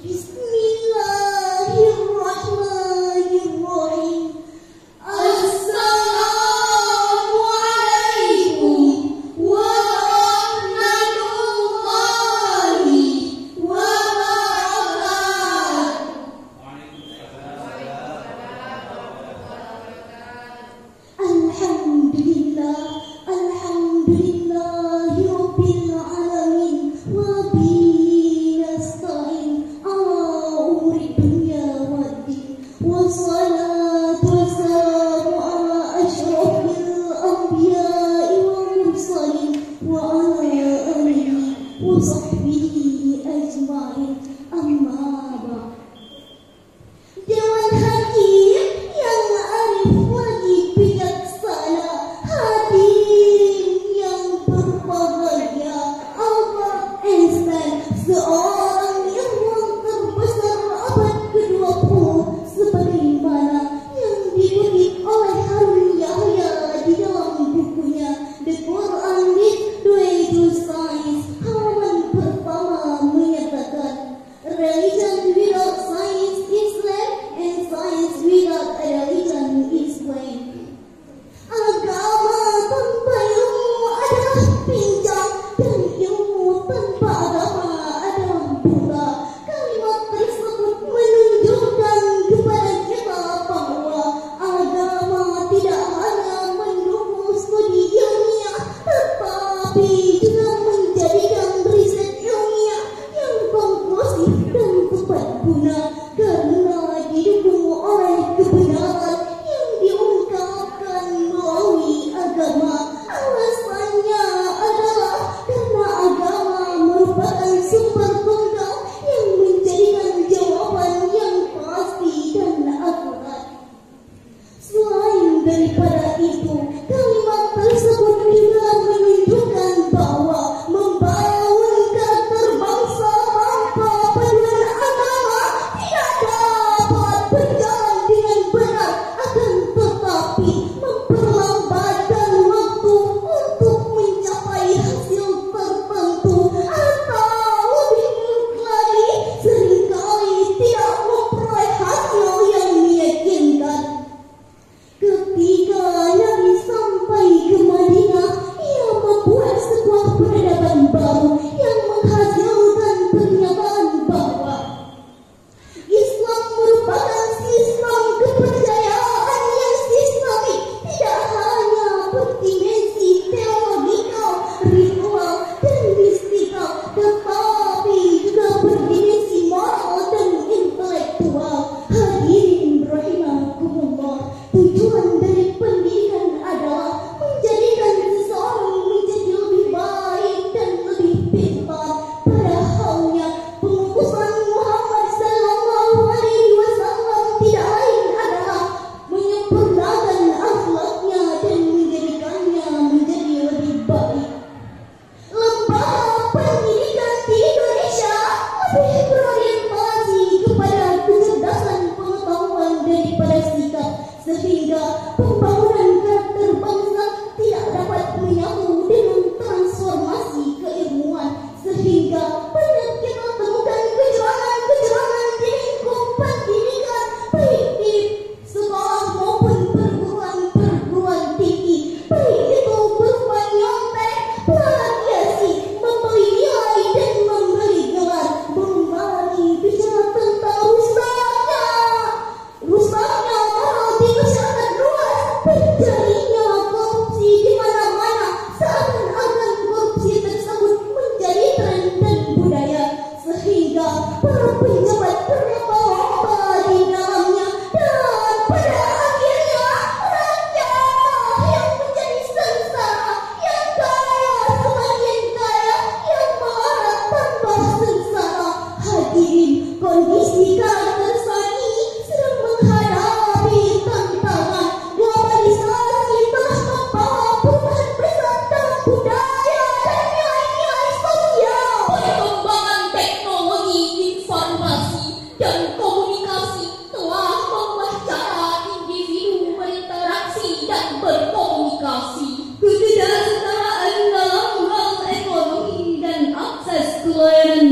Kesetaraan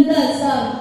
dasar.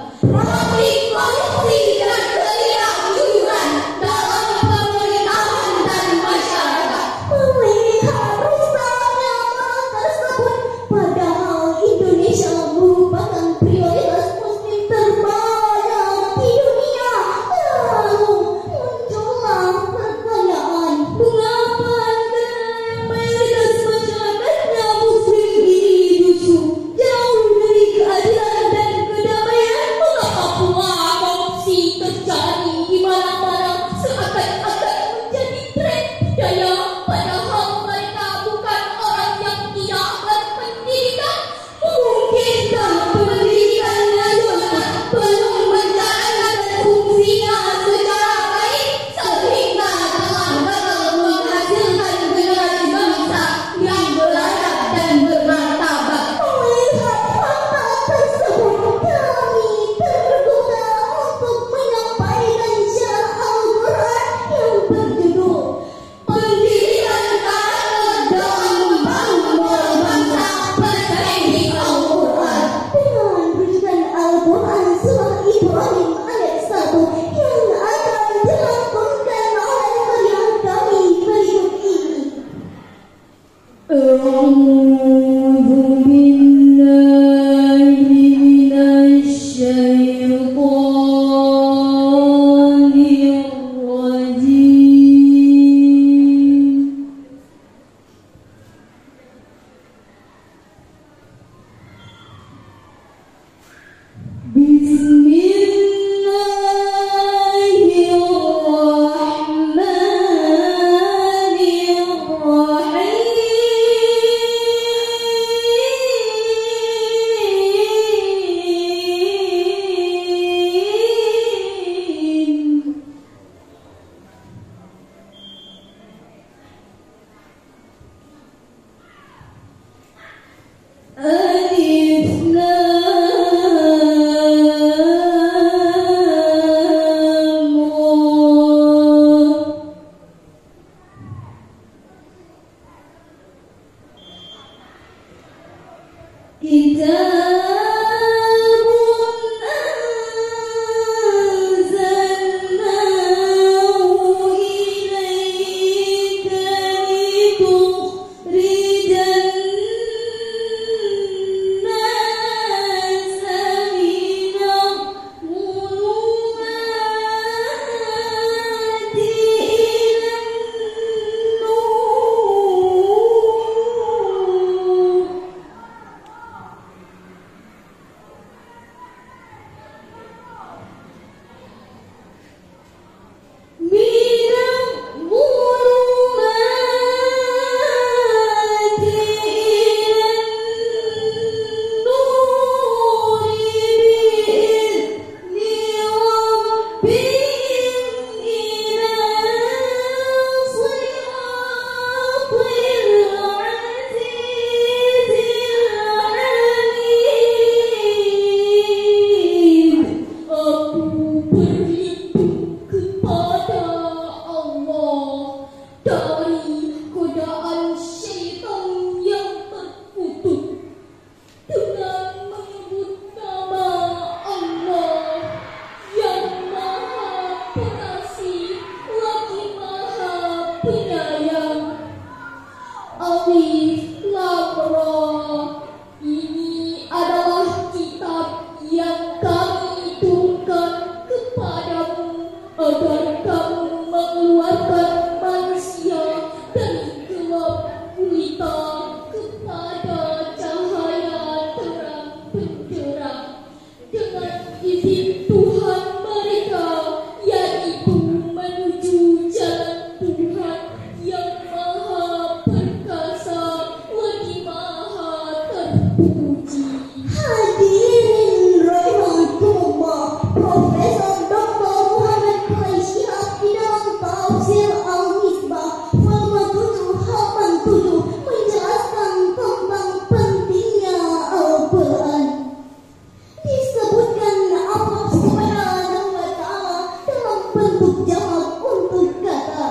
penyayang. Alif Lam Ra. Ini adalah kitab yang kami turunkan kepadamu agar kamu mengeluarkan manusia dari gelap gulita kepada cahaya terang benderang dengan izin Tuhan mereka, yaitu menuju jalan Tuhan yang maha perkasa lagi maha terpuji. Hadirin rahimakumullah, Profesor Dr. Muhammad Quraisy di dalam tafsir Al-Misbah halaman 7 menjelaskan tentang pentingnya Al-Quran. Disebutkan Allah Subhanahu wa Ta'ala dalam bentuk jamak untuk kata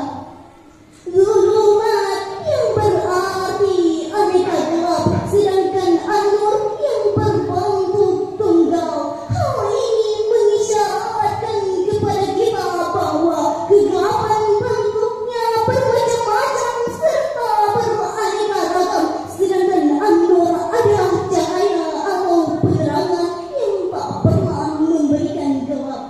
zulumat, yang berarti aneka gelap, sedangkan an-nur yang berbentuk tunggal. Hal ini mengisyaratkan kepada kita bahwa kegelapan bentuknya bermacam-macam serta beraneka ragam, sedangkan an-nur adalah cahaya atau penerangan yang tak pernah memberikan gelap.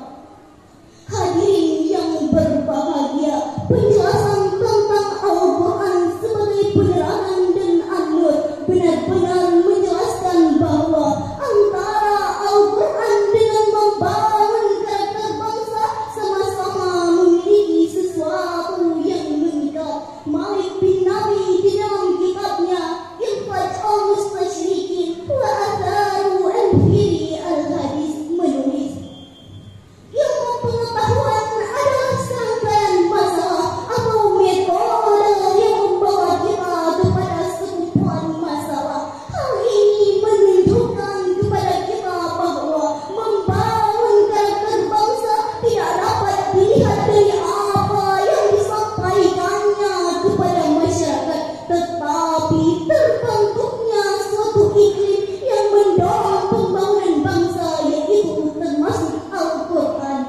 Hadirin yang berbahagia, penjelasan tentang Al-Quran sebagai penerangan dan an-nur benar-benar menjelaskan bahwa antara Al-Quran dengan membangun karakter bangsa sama-sama memiliki sesuatu yang mengikat. Malik bin Nabi di dalam kitabnya Irfaj al-Mustashrikin wa Atharu al-Firi al-Hadis menulis, ilmu pengetahuan adalah serangkaian masalah atau metode yang membawa kita kepada sekumpulan masalah. Hal ini menunjukkan kepada kita bahwa membangun karakter bangsa tidak dapat dilihat dari apa yang disampaikannya kepada masyarakat, tetapi terbentuknya suatu iklim yang mendorong pembangunan bangsa, yaitu termasuk Al-Quran.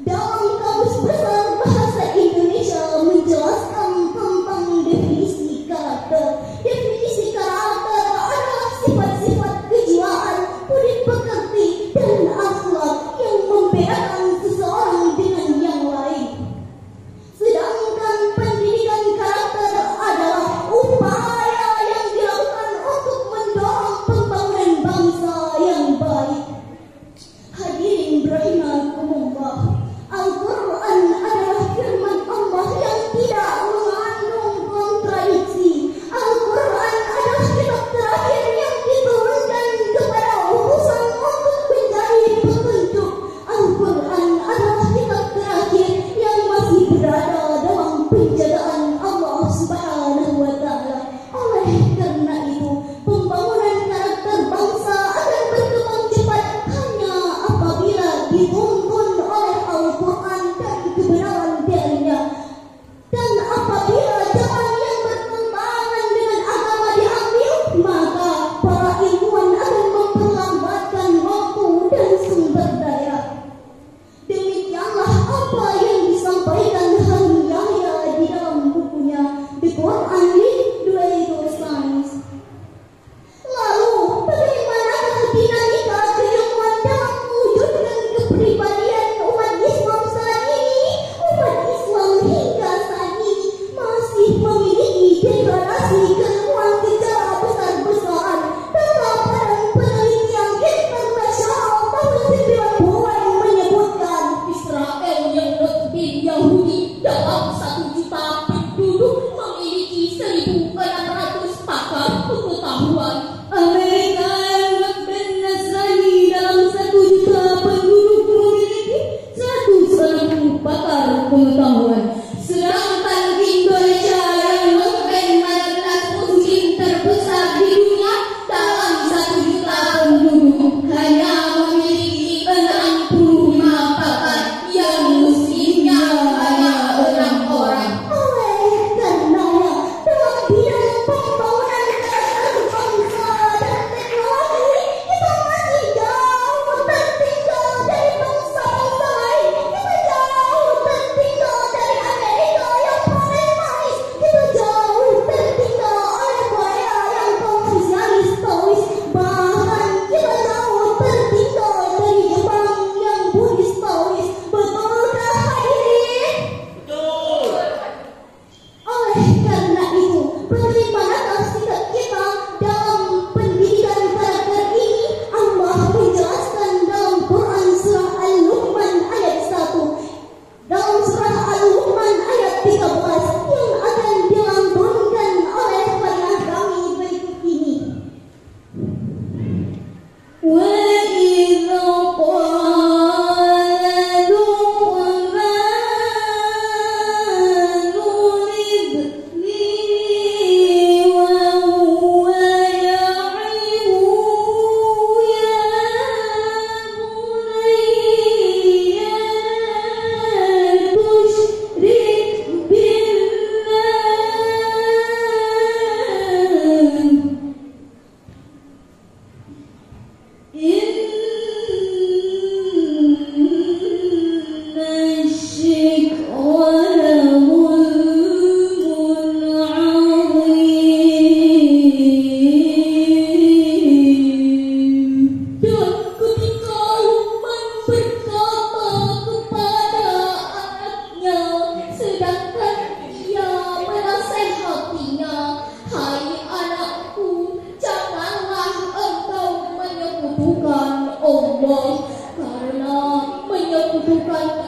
Dalam Kamus Besar Bahasa Indonesia menjelaskan tentang definisi karakter. Definisi karakter adalah sifat-sifat kejiwaan, budi pekerti, dan akhlak yang membedakan seseorang dengan yang lain. Sedangkan pendidikan karakter adalah upaya yang dilakukan untuk mendorong pembangunan bangsa yang baik. Hadirin rahimakumullah, Al-Quran adalah firman Allah yang tidak mengandung kontradiksi. Al-Quran adalah kitab terakhir yang diturunkan kepada utusan untuk menjadi petunjuk. Al-Quran berkata kepada anaknya, sedangkan ia menasehatinya, hai anakku, janganlah engkau menyekutukan Allah, karena menyekutukan